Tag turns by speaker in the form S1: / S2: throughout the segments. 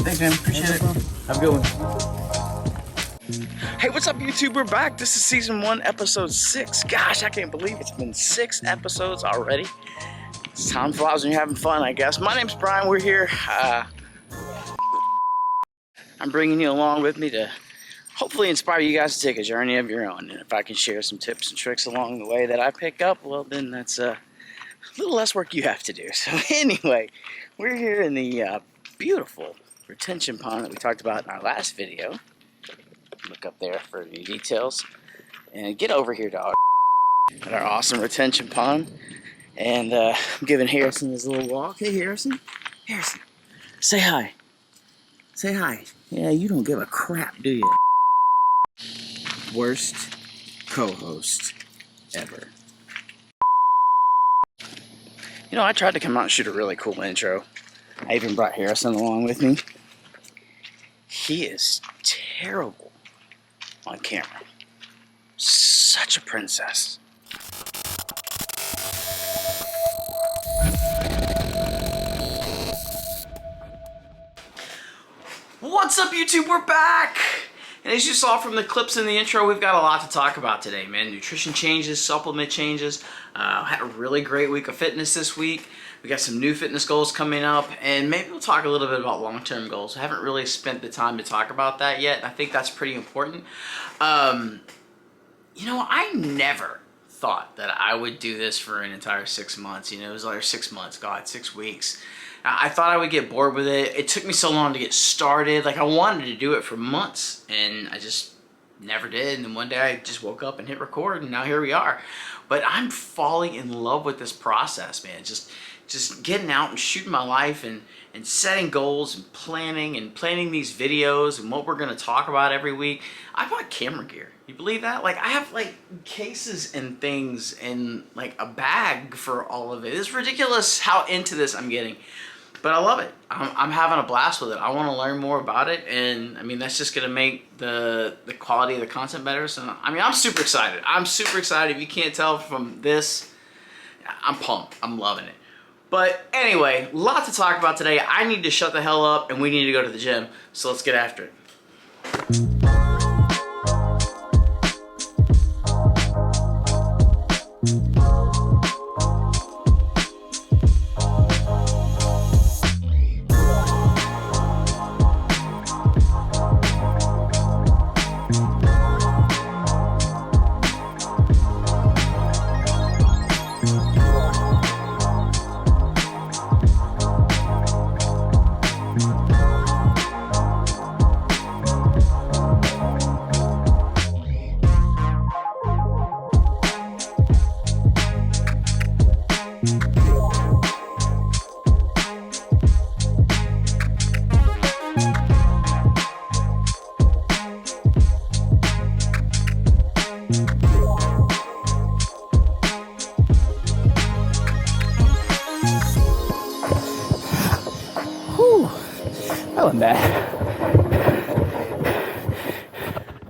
S1: Thanks, man. Appreciate it. Have a good one. Hey, what's up, YouTube? We're back. This is season 1, episode 6. Gosh, I can't believe it's been 6 episodes already. Time flies when you're having fun, I guess. My name's Brian. We're here. I'm bringing you along with me to hopefully inspire you guys to take a journey of your own. And if I can share some tips and tricks along the way that I pick up, well, then that's a little less work you have to do. So anyway, we're here in the beautiful retention pond that we talked about in our last video. Look up there for any details. And get over here, dog. At our awesome retention pond. And I'm giving Harrison his little walk. Hey, Harrison. Harrison, say hi. Say hi. Yeah, you don't give a crap, do you? Worst co-host ever. You know, I tried to come out and shoot a really cool intro. I even brought Harrison along with me. He is terrible on camera. Such a princess. What's up, YouTube? We're back! And as you saw from the clips in the intro, we've got a lot to talk about today, man. Nutrition changes, supplement changes. Had a really great week of fitness this week. We got some new fitness goals coming up, and maybe we'll talk a little bit about long-term goals. I haven't really spent the time to talk about that yet. I think that's pretty important. You know, I never thought that I would do this for an entire 6 months. You know, it was like 6 months, God, 6 weeks. I thought I would get bored with it. It took me so long to get started. Like, I wanted to do it for months, and I just never did. And then one day I just woke up and hit record, and now here we are. But I'm falling in love with this process, man. Just getting out and shooting my life and setting goals and planning these videos and what we're going to talk about every week. I bought camera gear. You believe that? Like, I have like cases and things and like a bag for all of it. It's ridiculous how into this I'm getting. But I love it. I'm having a blast with it. I want to learn more about it, and I mean, that's just going to make the quality of the content better. So I mean, I'm super excited. I'm super excited. If you can't tell from this, I'm pumped. I'm loving it. But anyway, a lot to talk about today. I need to shut the hell up, and we need to go to the gym. So let's get after it.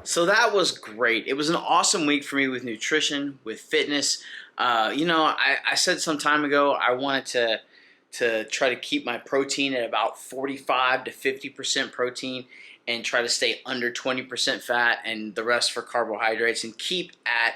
S1: So that was great. It was an awesome week for me with nutrition, with fitness. You know, I said some time ago I wanted to try to keep my protein at about 45 to 50% protein and try to stay under 20% fat and the rest for carbohydrates, and keep at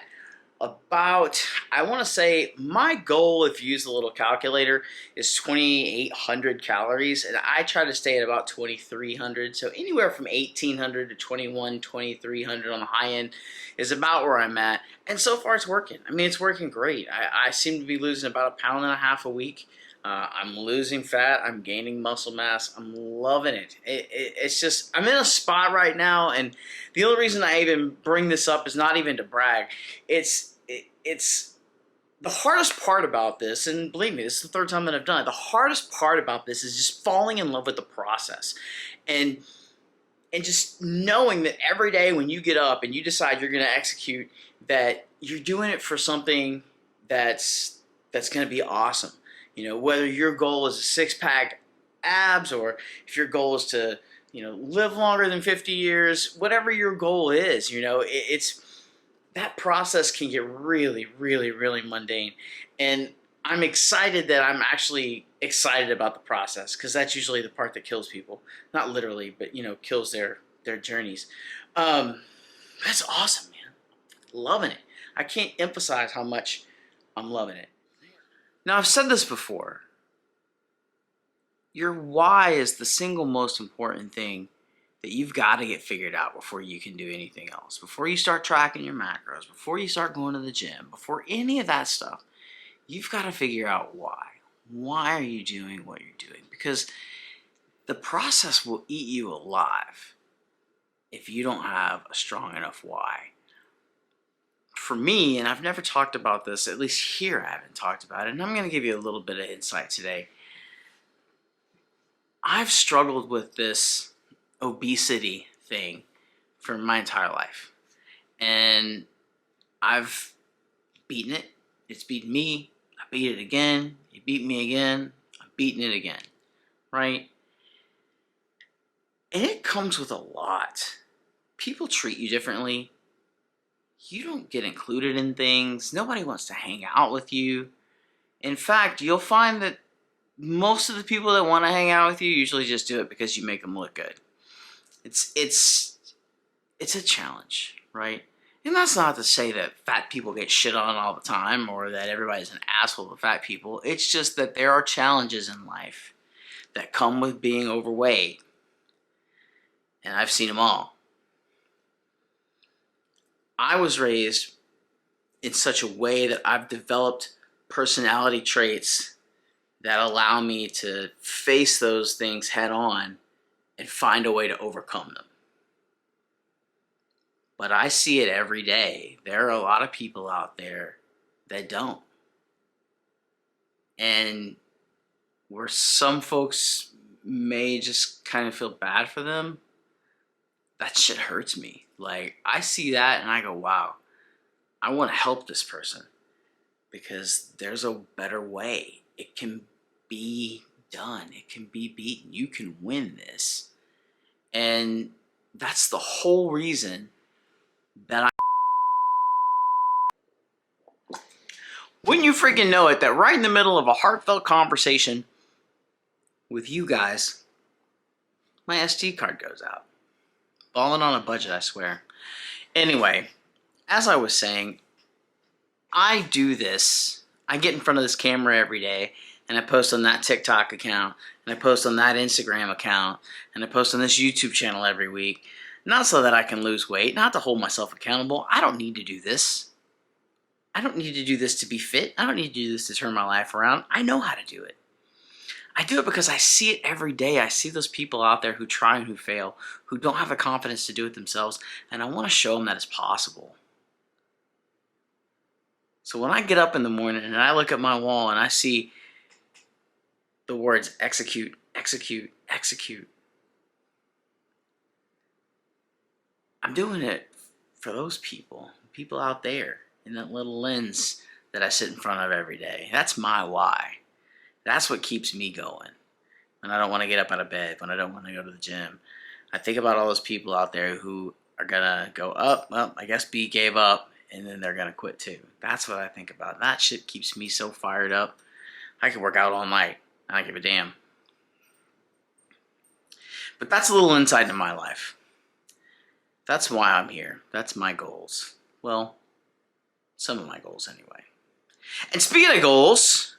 S1: about, I want to say, my goal, if you use the little calculator, is 2,800 calories, and I try to stay at about 2,300. So anywhere from 1,800 to 2,300 on the high end is about where I'm at. And so far it's working. I mean, it's working great. I seem to be losing about 1.5 pounds a week. I'm losing fat. I'm gaining muscle mass. I'm loving it. It's just, I'm in a spot right now, and the only reason I even bring this up is not even to brag. It's the hardest part about this, and believe me, this is the 3rd time that I've done it. The hardest part about this is just falling in love with the process, and just knowing that every day when you get up and you decide you're going to execute, that you're doing it for something that's going to be awesome. You know, whether your goal is a 6-pack abs, or if your goal is to, you know, live longer than 50 years, whatever your goal is, you know, it's that process can get really, really, really mundane. And I'm excited that I'm actually excited about the process, because that's usually the part that kills people. Not literally, but kills their journeys. That's awesome, man. Loving it. I can't emphasize how much I'm loving it. Now, I've said this before. Your why is the single most important thing that you've got to get figured out before you can do anything else. Before you start tracking your macros, before you start going to the gym, before any of that stuff, you've got to figure out why. Why are you doing what you're doing? Because the process will eat you alive if you don't have a strong enough why. For me, and I've never talked about this, at least here I haven't talked about it, and I'm going to give you a little bit of insight today. I've struggled with this obesity thing for my entire life. And I've beaten it. It's beaten me. I beat it again. It beat me again. I've beaten it again. Right? And it comes with a lot. People treat you differently. You don't get included in things. Nobody wants to hang out with you. In fact, you'll find that most of the people that want to hang out with you usually just do it because you make them look good. It's a challenge, right? And that's not to say that fat people get shit on all the time or that everybody's an asshole to fat people. It's just that there are challenges in life that come with being overweight. And I've seen them all. I was raised in such a way that I've developed personality traits that allow me to face those things head on and find a way to overcome them. But I see it every day. There are a lot of people out there that don't. And where some folks may just kind of feel bad for them, that shit hurts me. Like, I see that and I go, wow, I want to help this person because there's a better way. It can be done. It can be beaten. You can win this. And that's the whole reason that wouldn't you freaking know it, that right in the middle of a heartfelt conversation with you guys, my SD card goes out. Balling on a budget, I swear. Anyway, as I was saying, I do this. I get in front of this camera every day, and I post on that TikTok account, and I post on that Instagram account, and I post on this YouTube channel every week. Not so that I can lose weight, not to hold myself accountable. I don't need to do this. I don't need to do this to be fit. I don't need to do this to turn my life around. I know how to do it. I do it because I see it every day. I see those people out there who try and who fail, who don't have the confidence to do it themselves, and I want to show them that it's possible. So when I get up in the morning and I look at my wall and I see the words execute, execute, execute, I'm doing it for those people out there in that little lens that I sit in front of every day. That's my why. That's what keeps me going. When I don't want to get up out of bed, when I don't want to go to the gym, I think about all those people out there who are going to go up, well, I guess B gave up, and then they're going to quit too. That's what I think about. That shit keeps me so fired up. I could work out all night. I don't give a damn. But that's a little insight into my life. That's why I'm here. That's my goals. Well, some of my goals anyway. And speaking of goals,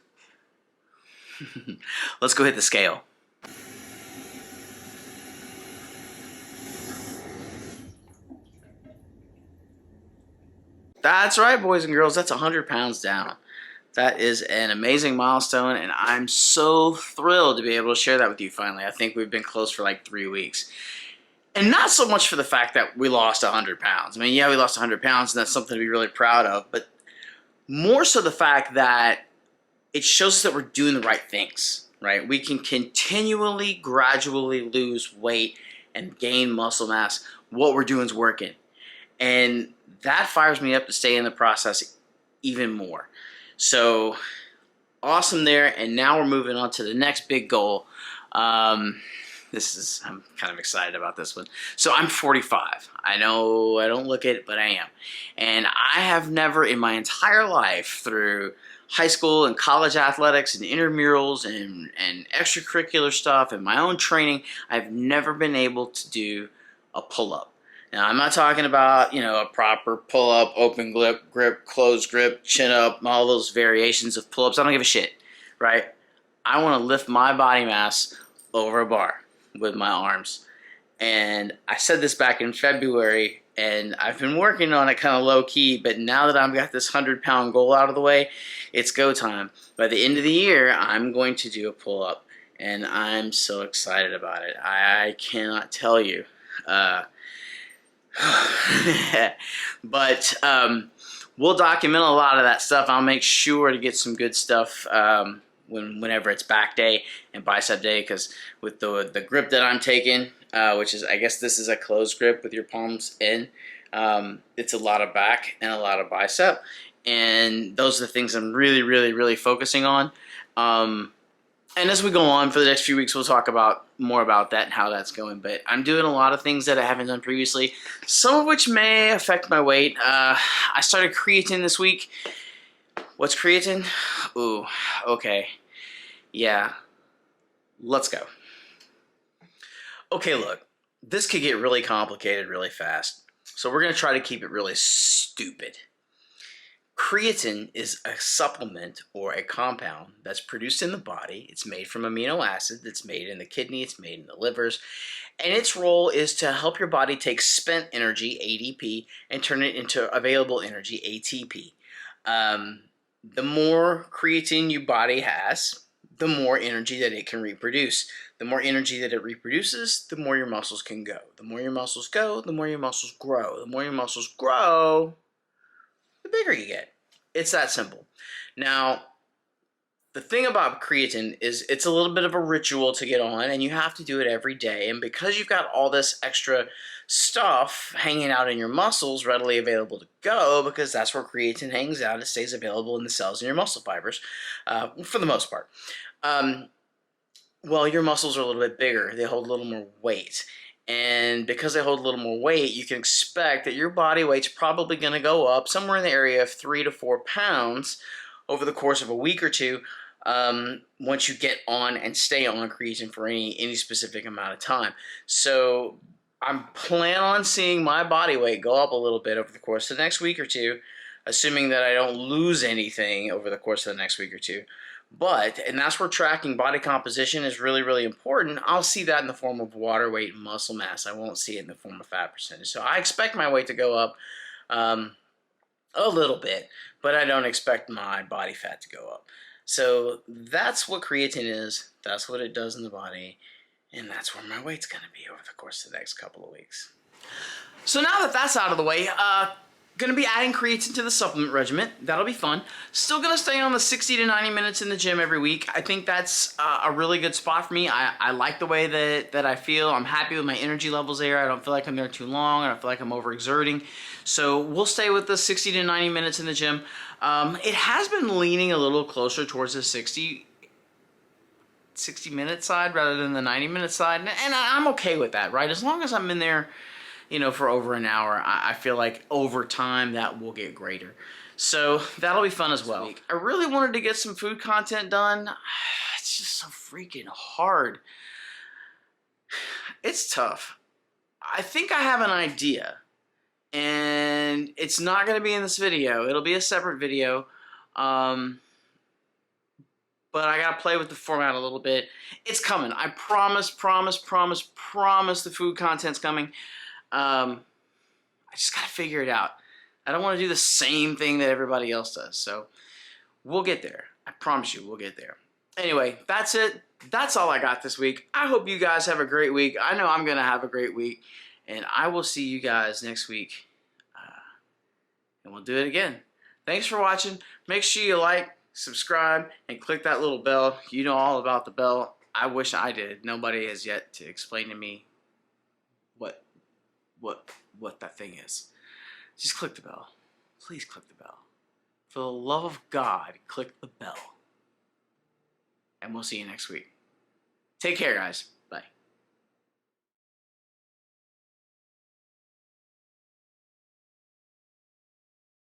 S1: let's go hit the scale. That's right, boys and girls. That's 100 pounds down. That is an amazing milestone, and I'm so thrilled to be able to share that with you finally. I think we've been close for like 3 weeks. And not so much for the fact that we lost 100 pounds. I mean, yeah, we lost 100 pounds, and that's something to be really proud of, but more so the fact that it shows us that we're doing the right things, right? We can continually, gradually lose weight and gain muscle mass. What we're doing is working. And that fires me up to stay in the process even more. So awesome there. And now we're moving on to the next big goal. I'm kind of excited about this one. So I'm 45. I know I don't look it, but I am. And I have never in my entire life, through high school and college athletics and intramurals and extracurricular stuff and my own training, I've never been able to do a pull-up. Now, I'm not talking about, a proper pull-up, open grip, closed grip, chin-up, all those variations of pull-ups. I don't give a shit, right? I want to lift my body mass over a bar with my arms. And I said this back in February, and I've been working on it kind of low-key, but now that I've got this 100-pound goal out of the way, it's go time. By the end of the year, I'm going to do a pull-up, and I'm so excited about it. I cannot tell you. But we'll document a lot of that stuff. I'll make sure to get some good stuff whenever it's back day and bicep day, because with the grip that I'm taking, which is, I guess this is a closed grip with your palms in, it's a lot of back and a lot of bicep, and those are the things I'm really, really, really focusing on. And as we go on for the next few weeks, we'll talk about more about that and how that's going. But I'm doing a lot of things that I haven't done previously, some of which may affect my weight. I started creatine this week. What's creatine? Ooh, okay. Yeah, let's go. Okay, look, this could get really complicated really fast. So we're going to try to keep it really stupid. Creatine is a supplement or a compound that's produced in the body. It's made from amino acid that's made in the kidney, it's made in the livers, and its role is to help your body take spent energy, ADP, and turn it into available energy, ATP. The more creatine your body has, the more energy that it can reproduce. The more energy that it reproduces, the more your muscles can go. The more your muscles go, the more your muscles grow. The more your muscles grow, the bigger you get. It's that simple. Now, the thing about creatine is it's a little bit of a ritual to get on, and you have to do it every day. And because you've got all this extra stuff hanging out in your muscles readily available to go, because that's where creatine hangs out, it stays available in the cells in your muscle fibers for the most part. Well, your muscles are a little bit bigger. They hold a little more weight. And because they hold a little more weight, you can expect that your body weight's probably going to go up somewhere in the area of 3 to 4 pounds over the course of a week or two once you get on and stay on creatine for any specific amount of time. So I'm planning on seeing my body weight go up a little bit over the course of the next week or two, assuming that I don't lose anything over the course of the next week or two. And that's where tracking body composition is really, really important. I'll see that in the form of water weight and muscle mass. I won't see it in the form of fat percentage. So I expect my weight to go up a little bit, but I don't expect my body fat to go up. So that's what creatine is. That's what it does in the body. And that's where my weight's going to be over the course of the next couple of weeks. So now that that's out of the way, going to be adding creatine to the supplement regimen. That'll be fun. Still going to stay on the 60 to 90 minutes in the gym every week. I think that's a really good spot for me. I like the way that I feel. I'm happy with my energy levels there. I don't feel like I'm there too long. I don't feel like I'm overexerting. So we'll stay with the 60 to 90 minutes in the gym. It has been leaning a little closer towards the 60-minute side rather than the 90-minute side. And I'm okay with that, right? As long as I'm in there for over an hour, I feel like over time that will get greater. So that'll be fun as well. I really wanted to get some food content done. It's just so freaking hard. It's tough. I think I have an idea, and it's not going to be in this video. It'll be a separate video. But I gotta play with the format a little bit. It's coming. I promise the food content's coming. I just gotta figure it out. I don't want to do the same thing that everybody else does. So we'll get there. I promise you we'll get there. Anyway, that's it. That's all I got this week. I hope you guys have a great week. I know I'm gonna have a great week. And I will see you guys next week. And we'll do it again. Thanks for watching. Make sure you like, subscribe, and click that little bell. You know all about the bell. I wish I did. Nobody has yet to explain to me what that thing is. Just click the bell. Please click the bell. For the love of God, click the bell. And we'll see you next week. Take care, guys.